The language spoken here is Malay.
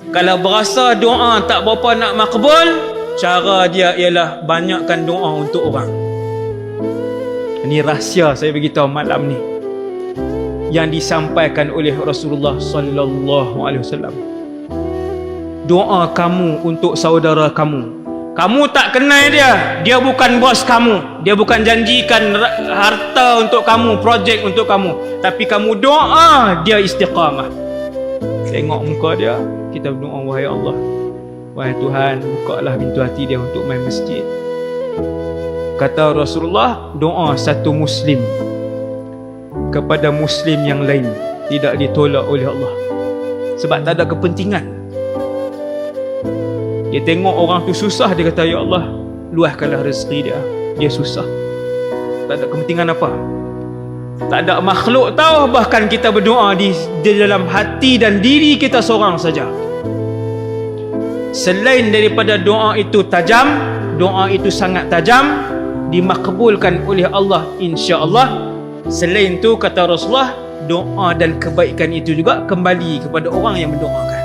Kalau berasa doa tak berapa nak makbul, cara dia ialah banyakkan doa untuk orang. Ini rahsia saya beritahu malam ni yang disampaikan oleh Rasulullah sallallahu alaihi wasallam. Doa kamu untuk saudara kamu. Kamu tak kenal dia, dia bukan bos kamu, dia bukan janjikan harta untuk kamu, projek untuk kamu, tapi kamu doa dia istiqamah. Tengok muka dia, kita berdoa, wahai Allah, wahai Tuhan, bukalah pintu hati dia untuk main masjid. Kata Rasulullah, doa satu muslim kepada muslim yang lain tidak ditolak oleh Allah, sebab tak ada kepentingan. Dia tengok orang tu susah, dia kata, ya Allah, luahkanlah rezeki dia, dia susah. Tak ada kepentingan apa. Tak ada makhluk tahu, bahkan kita berdoa di dalam hati dan diri kita seorang saja. Selain daripada doa itu tajam, doa itu sangat tajam, dimakbulkan oleh Allah insya-Allah. Selain itu, kata Rasulullah, doa dan kebaikan itu juga kembali kepada orang yang mendoakan.